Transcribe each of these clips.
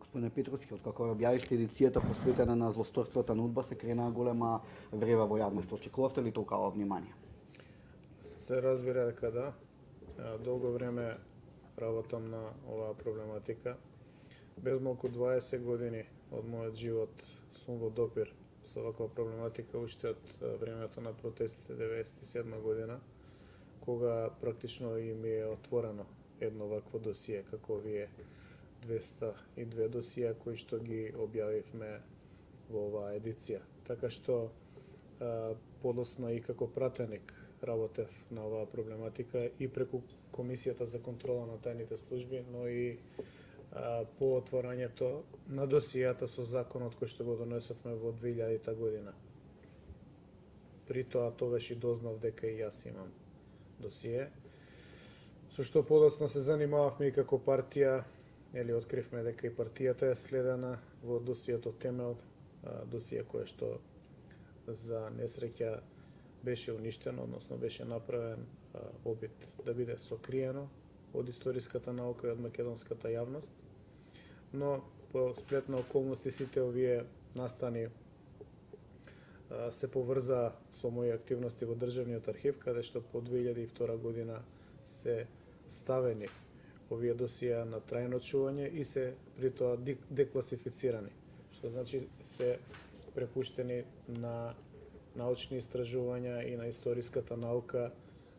Господине Петровски, откако ја објавивте едицијата посветена на злосторствата на УДБА, се крена голема врева во јавноста. Очекувавте ли толкова внимание? Се разбира дека да. Долго време работам на оваа проблематика. Без малку 20 години од мојот живот сум во допир со ваква проблематика уште од времето на протестите 97 година, кога практично и ми е отворено едно вакво досие, како вие 202 досија кои што ги објавивме во оваа едиција. Така што подосна и како пратеник работев на оваа проблематика и преку Комисијата за контрола на тајните служби, но и по отворањето на досијата со законот кој што го донесовме во 2000 година. При тоа тогаш и дознав дека и јас имам досие, со што подоцна се занимававме и како партија, откривме дека и партијата е следена во досието Темел, досие кое што за несреќа беше уништено, односно беше направен обид да биде сокриено од историската наука и од македонската јавност. Но по сплет на околности сите овие настани се поврза со мои активности во Државниот архив, каде што по 2002 година се ставени овие досија на трајно чување и се при тоа декласифицирани, што значи се препуштени на научни истражувања и на историската наука,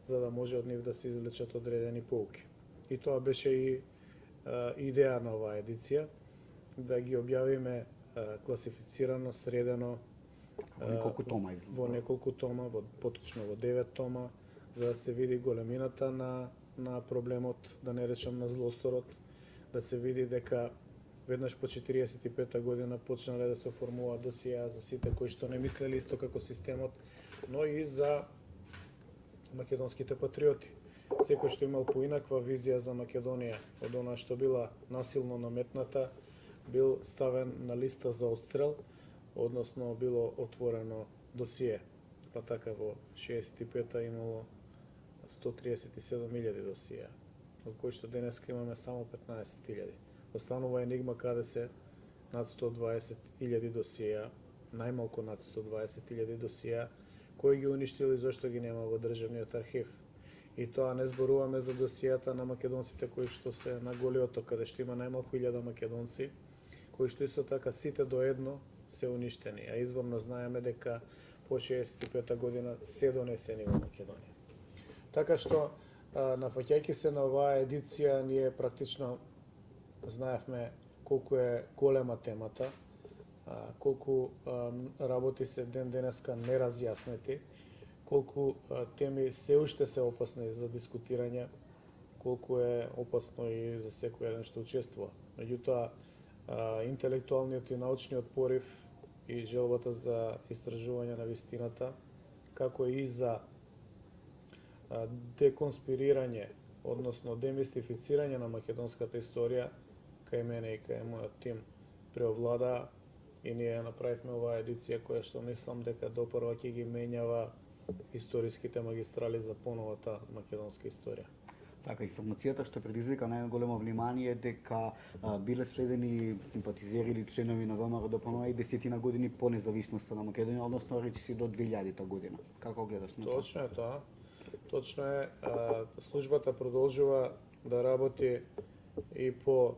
за да може од нив да се извлечат одредени поуки. И тоа беше и идеја на оваа едиција, да ги објавиме класифицирано, средено во неколку тома, поточно во 9 тома, за да се види големината на проблемот, да не речам на злосторот, да се види дека веднаш по 45 година почнале да се оформуваат досија за сите кои што не мислели исто како системот, но и за македонските патриоти. Секој што имал поинаква визија за Македонија од она што била насилно наметната, бил ставен на листа за отстрел, односно било отворено досие. Па така во 65-та имало 137.000 досија, од кои што денеска имаме само 15.000. Останува енигма каде се над 120.000 досија, најмалку над 120.000 досија, кои ги уништили зашто ги нема во Државниот архив. И тоа не зборуваме за досијата на македонците кои што се на Голиот оток, каде што има најмалку 1000 македонци, кои што исто така сите до едно се уништени, а изворно знаеме дека по 65 година се донесени во Македонија. Така што, нафаќајќи се на оваа едиција, ние практично знаевме колку е голема темата, колку работи се ден денеска неразјаснети, колку теми се уште се опасни за дискутирање, колку е опасно и за секој еден што учествува. Меѓутоа, интелектуалниот и научниот порив и желбата за истражување на вистината, како и за деконспирирање, односно демистифицирање на македонската историја, кај мене и кај мојот тим преовлада, и ние направивме оваа едиција која што мислам дека допрва ќе ги менјава историските магистрали за поновата македонска историја. Така, информацијата што предизвика најголемо внимание дека биле следени симпатизери или членови на ВМРО ДПМН и 10 години по независноста на Македонија, односно речиси до 2000 година. Како гледаш на тоа? Точно е тоа. Точно е. Службата продолжува да работи и по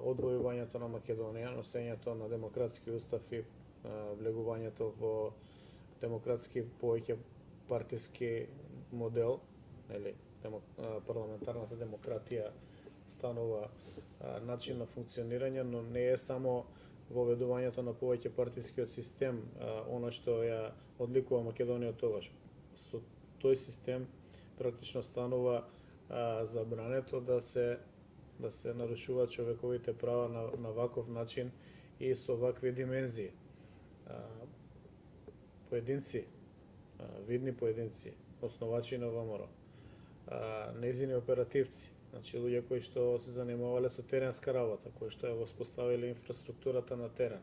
одвојувањето на Македонија, носењето на демократски устав и влегувањето во демократски повеќе партиски модел, парламентарната демократија станува начин на функционирање, но не е само воведувањето на повеќе партискиот систем она што ја одликува Македонија тогаш. Со тој систем практично станува забрането да се нарушуваат човековите права на ваков начин и со вакви димензии. Поединци, видни поединци, основачи на ВМРО, незини оперативци, значи луѓе кои што се занимавале со теренска работа, кои што ја воспоставиле инфраструктурата на терен,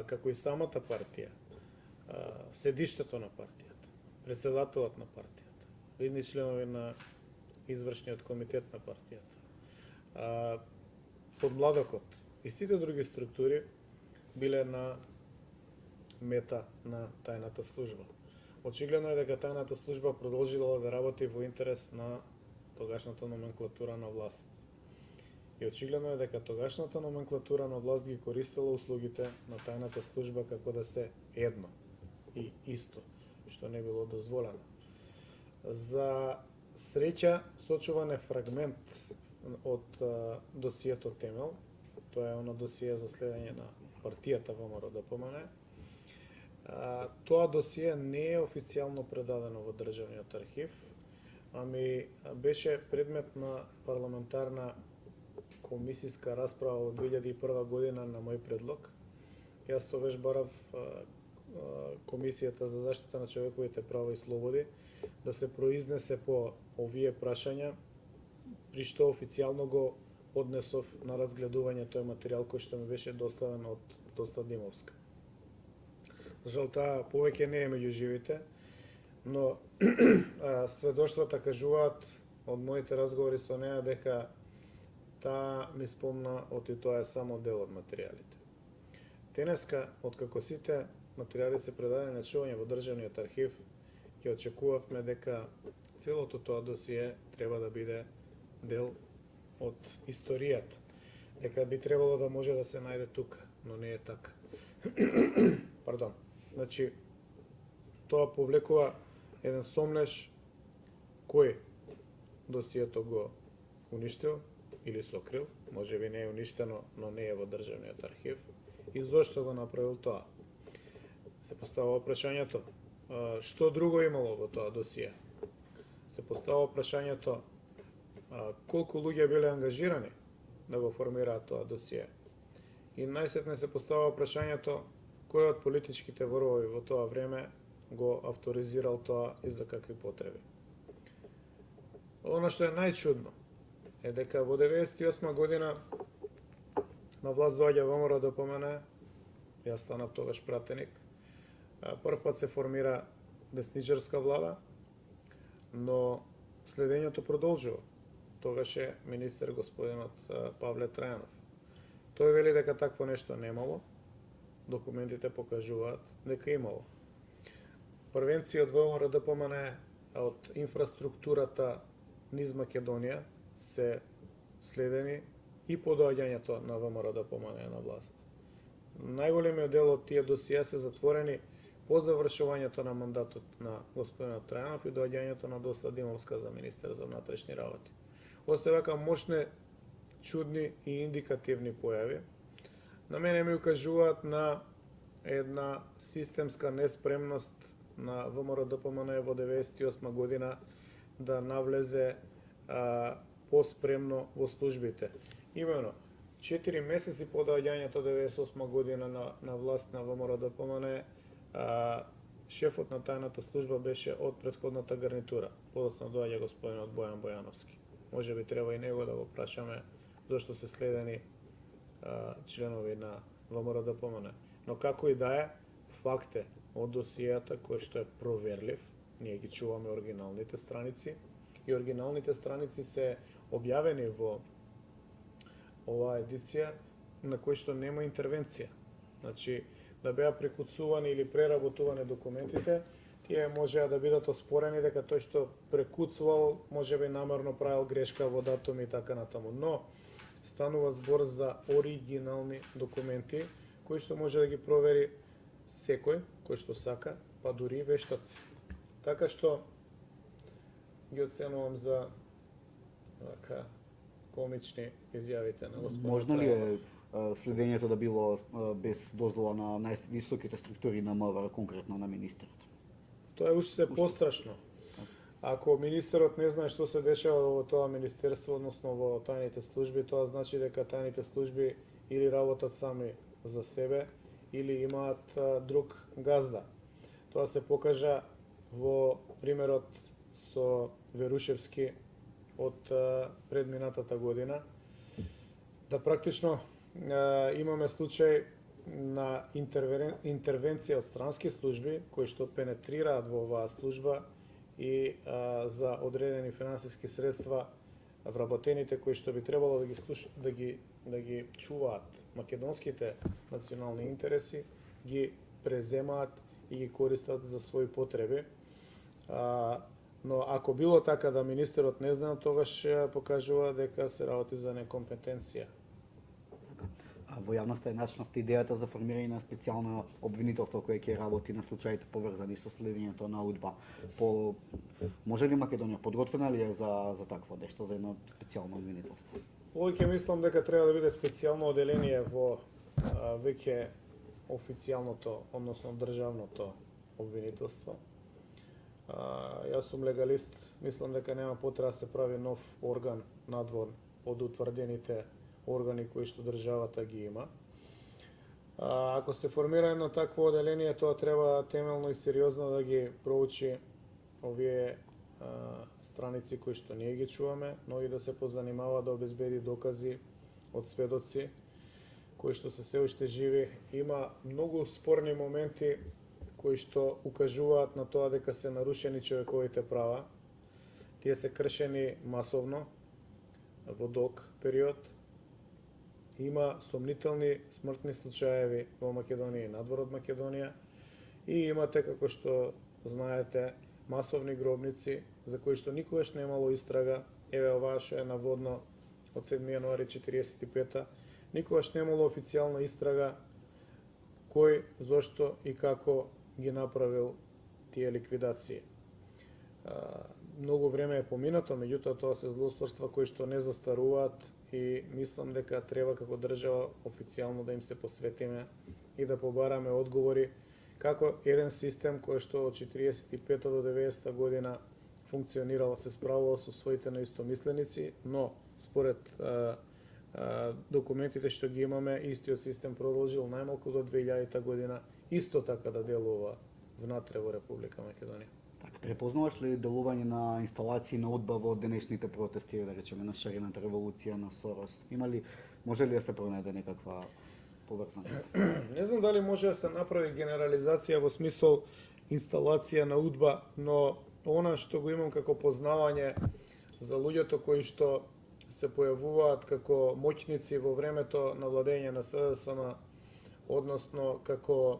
како и самата партија, седиштето на партијата, председателот на партијата, видни членови на извршниот комитет на партијата, подмладокот, и сите други структури биле на мета на тајната служба. Очигледно е дека тајната служба продолжила да работи во интерес на тогашната номенклатура на власт. И очигледно е дека тогашната номенклатура на власт ги користела услугите на тајната служба како да се едно и исто, што не било дозволено. За среќа, сочуван е фрагмент од досието Темел. Тоа е оно досие за следење на партијата ВМРО ДПМНЕ. Тоа досие не е официјално предадено во Државниот архив, ами беше предмет на парламентарна комисиска расправа во 2001 година на мој предлог. Јас тогаш барав Комисијата за заштита на човековите права и слободи да се произнесе по овие прашања, при што официјално го однесов на разгледување тој материјал кој што ми беше доставен од Доста Димовска. Жал, таа повеќе не е меѓу живите, но сведоштвата кажуваат од моите разговори со неа дека таа ми спомна оти тоа е само дел од материјалите. Денеска, откако сите материјали се предадени на чување во Државниот архив, ќе очекувавме дека целото тоа досие треба да биде дел од историјата, дека би требало да може да се најде тука, но не е така. Пардон. Значи, тоа повлекува еден сомнеж кој досието го уништил или сокрил, може би не е уништено, но не е во Државниот архив, и зошто го направил тоа. Се поставува прашањето, што друго имало во тоа досие? Се поставува прашањето, колку луѓе биле ангажирани да го формираат тоа досие. И најсетне се поставува прашањето, кој од политичките врвови во тоа време го авторизирал тоа и за какви потреби. Оно што е најчудно е дека во 1998 година на власт доаѓа ВМРО ДПМНЕ, јас станав тогаш пратеник. Прв пат се формира десничарска влада, но следењето продолжува. Тогаш е министер господинот Павле Трајанов. Тој вели дека такво нешто немало, документите покажуваат дека имало. Првенција од ВМРО ДПМНЕ од инфраструктурата низ Македонија се следени и по доаѓањето на ВМРО ДПМНЕ на власт. Најголемиот дел од тие досија се затворени по завршувањето на мандатот на господинот Трајанов и доаѓањето на Доста Димовска за министер за внатрешни работи. Ова се вака мощни, чудни и индикативни појави. На мене ми укажуваат на една системска неспремност на ВМРО ДПМНЕ во 1998 година да навлезе поспремно во службите. Имено, 4 месеци по доаѓањето 1998 година на власт на ВМРО ДПМНЕ, шефот на тајната служба беше од претходната гарнитура. Подоцна доаѓа господинот Бојан Бојановски. Може би треба и него да го прашаме зашто се следени членови на ВМРО ДПМНЕ. Но како и да е, факт е од досијата кој што е проверлив, ние ги чуваме оригиналните страници и оригиналните страници се објавени во оваа едиција на кој што нема интервенција. Значи, да беа прекуцувани или преработувани документите, тие можеа да бидат оспорени дека тој што прекуцувал можеби намерно правил грешка во датум и така натаму. Но станува збор за оригинални документи кои што може да ги провери секој кој што сака, па дури и вештаци. Така што ги оценувам за комични изјавите на господинот. Можно ли е следењето да било без дозвола на највисоките структури на МВР, конкретно на министерот? Тоа е уште пострашно. Ако министерот не знае што се дешава во тоа министерство, односно во тајните служби, тоа значи дека тајните служби или работат сами за себе, или имаат друг газда. Тоа се покажа во примерот со Верушевски од предминатата година, да практично имаме случај на интервенција од странски служби кои што пенетрираат во оваа служба и за одредени финансиски средства вработените кои што би требало да ги чуваат македонските национални интереси, ги преземаат и ги користат за своји потреби. Но ако било така да министерот не знае, тогаш покажува дека се работи за некомпетенција. Во јавноста е начнавте идејата за формирање на специјално обвинителство кое ќе работи на случаите поврзани со следењето на УДБА. Може ли Македонија подготвена ли е за такво нешто, за едно специјално обвинителство? Повеќе мислам дека треба да биде специјално оделение во веќе официјалното, односно државното обвинителство. Јас сум легалист, мислам дека нема потреба да се прави нов орган надвор од утврдените органи кои што државата ги има. Ако се формира едно такво оделение, тоа треба темелно и сериозно да ги проучи овие страници кои што ние ги чуваме, но и да се позанимава да обезбеди докази од сведоци кои што се уште живи. Има многу спорни моменти кои што укажуваат на тоа дека се нарушени човековите права. Тие се кршени масовно во долг период. Има сомнителни смртни случаеви во Македонија и надвор од Македонија. И имате, како што знаете, масовни гробници за кои што никогаш немало истрага. Еве ова што е наводно од 7 јануари 45-та. Никогаш немало официјална истрага кој, зошто и како ги направил тие ликвидации. Многу време е поминато, меѓутоа тоа се злоупотреби кои што не застаруваат и мислам дека треба како држава официјално да им се посветиме и да побараме одговори како еден систем кој што од 45 до 90 година функционирал, се справувал со своите наистомисленици, но според документите што ги имаме, истиот систем продолжил најмалку до 2000 година исто така да делува внатре во Република Македонија. Така, препознаваш ли делување на инсталации на УДБА во денешните протести, да речеме, на шарената револуција на Сорос? Може ли да се пронајде некаква поврзаност? Не знам дали може да се направи генерализација во смисол инсталација на УДБА, но она што го имам како познавање за луѓето кои што се појавуваат како моќници во времето на владење на СДСМ, односно како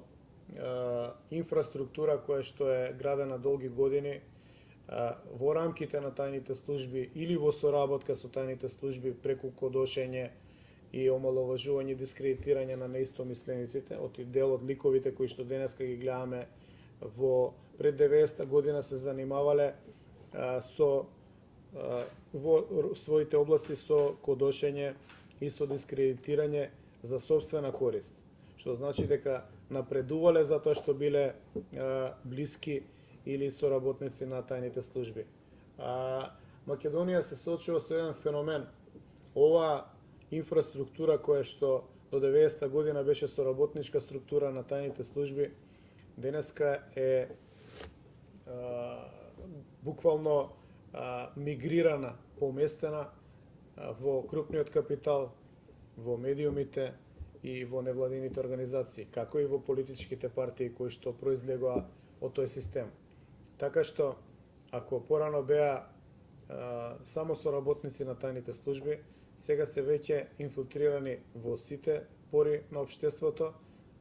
инфраструктура која што е градена долги години во рамките на тајните служби или во соработка со тајните служби преку кодошење и омаловажување, дискредитирање на неистомислениците, од дел од ликовите кои што денеска ги гледаме во пред 90 година се занимавале во своите области со кодошење и со дискредитирање за сопствена корист, што значи дека напредувале затоа што биле блиски или соработници на тајните служби. Македонија се соочува со еден феномен. Ова инфраструктура која што до 90 година беше соработничка структура на тајните служби, денеска е буквално мигрирана, поместена во крупниот капитал, во медиумите и во невладините организации, како и во политичките партии кои што произлегоа од тој систем. Така што, ако порано беа само соработници на тајните служби, сега се веќе инфилтрирани во сите пори на општеството,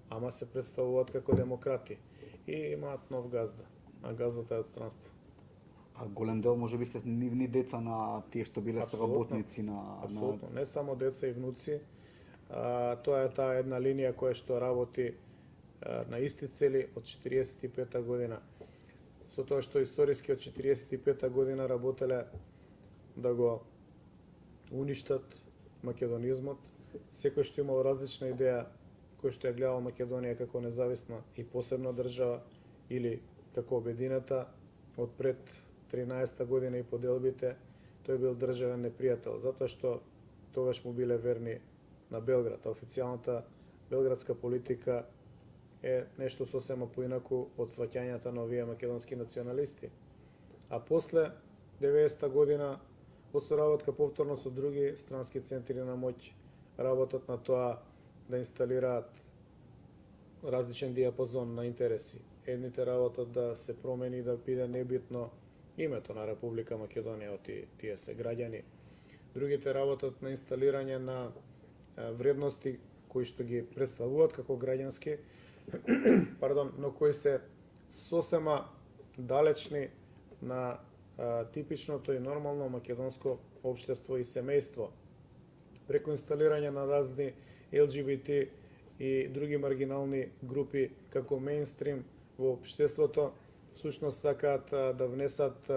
ама се представуваат како демократи и имаат нов газда, а газдата е од странство. А голем дел може би се нивни деца на тие што биле соработници на... Апсолутно, не само деца и внуци. Тоа е таа една линија која што работи на исти цели од 45 година. Со тоа што историски од 45 година работеле да го уништат македонизмот, секој што имал различна идеја, кој што ја гледал Македонија како независна и посебна држава или како обединета од пред 13 година и поделбите, тој бил државен непријател, затоа што тогаш му биле верни на Белград. Официјалната белградска политика е нешто сосема поинаку од сваќањата на овие македонски националисти. А после 90 година, во соработка повторно со други странски центри на моќ, работат на тоа да инсталираат различен диапазон на интереси. Едните работат да се промени, да биде небитно името на Република Македонија, од тие се граѓани другите работат на инсталирање на вредности кои што ги представуваат како граѓански, пардон, но кои се сосема далечни на типичното и нормално македонско општество и семејство. Преку инсталирање на разни ЛГБТ и други маргинални групи како мејнстрим во општеството, всушност сакаат да внесат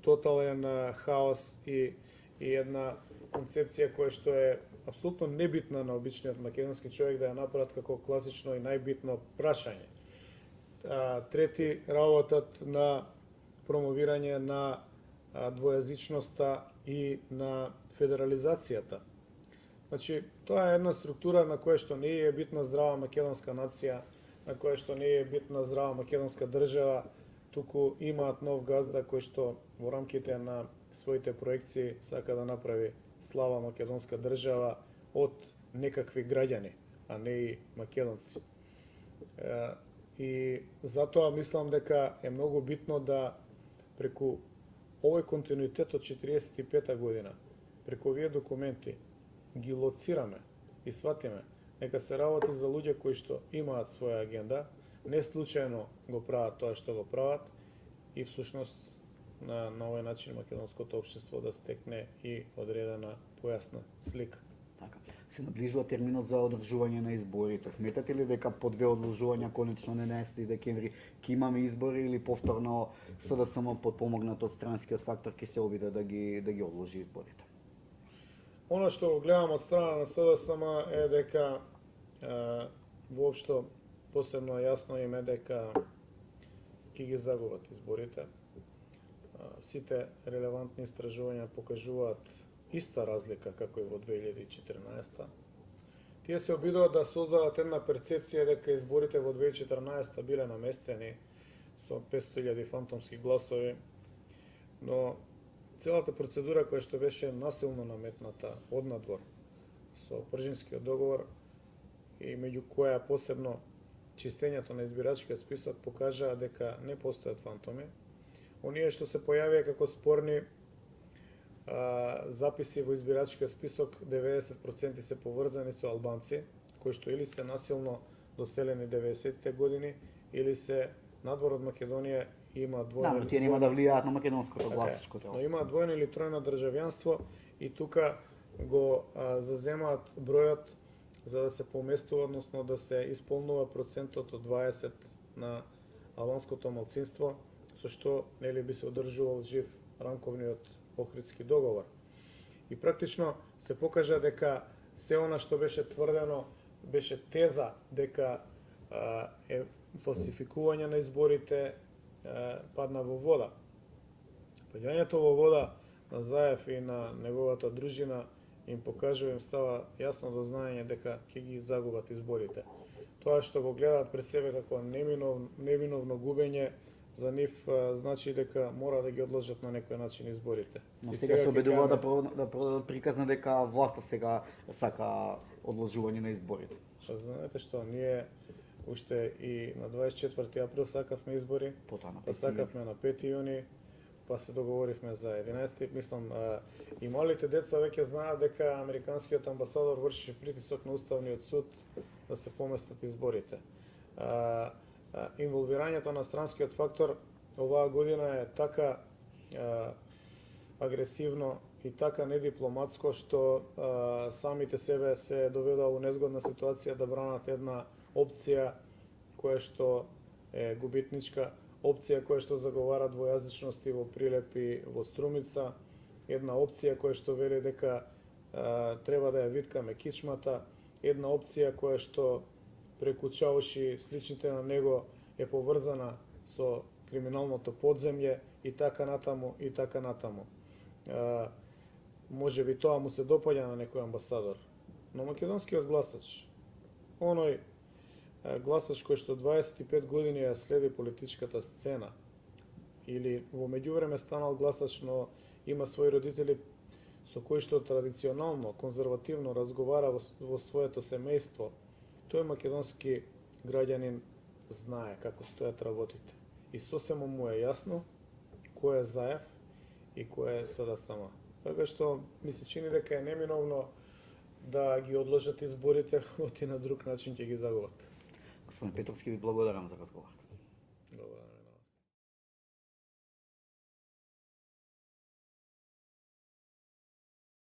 тотален хаос и една концепција која што е апсолутно небитна на обичниот македонски човек да ја направат како класично и најбитно прашање. Трети работат на промовирање на двојазичноста и на федерализацијата. Значи, тоа е една структура на која што не е битна здрава македонска нација, на која што не е битна здрава македонска држава, туку имаат нов газда кој што во рамките на своите проекции сака да направи слава македонска држава од некакви граѓани, а не и македонци. И затоа мислам дека е многу битно да преку овој континуитет од 45-та година, преку овие документи, ги лоцираме и сватиме дека се работи за луѓе кои што имаат своја агенда, не случајно го прават тоа што го прават и всушност на овој начин македонското општество да стекне и одредена појасна слика. Така. Се наближува терминот за одржување на изборите. Сметате ли дека по две одложувања конечно на 11 декември ќе имаме избори или повторно СДСМ подпомогнат од странскиот фактор ќе се обиде да ги одложи изборите? Оно што го гледам од страна на СДСМ е дека воопшто посебно јасно им е дека ќе ги загубат изборите. Сите релевантни истражувања покажуваат иста разлика како и во 2014. Тие се обидуваат да создадат една перцепција дека изборите во 2014 биле наместени со 500.000 фантомски гласови, но целата процедура која што беше насилно наметната однадвор со Пржинскиот договор и меѓу која посебно чистењето на избирачкиот список покажаа дека не постојат фантоми. Оние што се појавија како спорни записи во избирачкиот список 90% се поврзани со албанци кои што или се насилно доселени 90-те години или се надвор од Македонија и имаат двојно. Да, но тие нема да влијаат на македонското гласачко тело. Но имаат двојно или тројно државјанство и тука го заземаат бројот за да се поместува, односно да се исполнува процентот од 20 на албанското малцинство, со што нели би се одржувал жив рамковниот Охридски договор. И практично се покажа дека се она што беше тврдено беше теза дека е фалсификување на изборите падна во вода. Паѓањето во вода на Заев и на неговата дружина им покажува, им става јасно до знаење дека ќе ги загубат изборите. Тоа што го гледаат пред себе како невиновно губење, за нив значи дека мора да ги одложат на некој начин изборите. Но сега се обидува да продадат приказ на дека власта сега сака одложување на изборите. Знаете што, ние уште и на 24 април сакавме избори, па сакавме на 5 јуни, па се договоривме за 11. Мислам, и малите деца веќе знаат дека американскиот амбасадор врши притисок на Уставниот суд да се поместат изборите. Инволвирањето на странскиот фактор оваа година е така агресивно и така недипломатско што самите себе се доведоа во незгодна ситуација да бранат една опција која што е губитничка, опција која што заговара двојазичности во Прилеп и во Струмица, една опција која што вели дека треба да ја виткаме кичмата, една опција која што преку Чауши сличните на него е поврзана со криминалното подземје и така натаму и така натаму. Може би тоа му се допаѓа на некој амбасадор, но македонскиот гласач, оној гласач кој што 25 години ја следи политичката сцена или во меѓувреме станал гласач, но има своји родители со кои што традиционално, конзервативно разговара во своето семејство, тој македонски граѓанин знае како стојат работите. И сосема му е јасно кој е Заев и кој е СДСМ. Така што ми се чини дека е неминовно да ги одложат изборите, оти на друг начин ќе ги загубат. Господин Петровски, ви благодарам за разговор. Добро.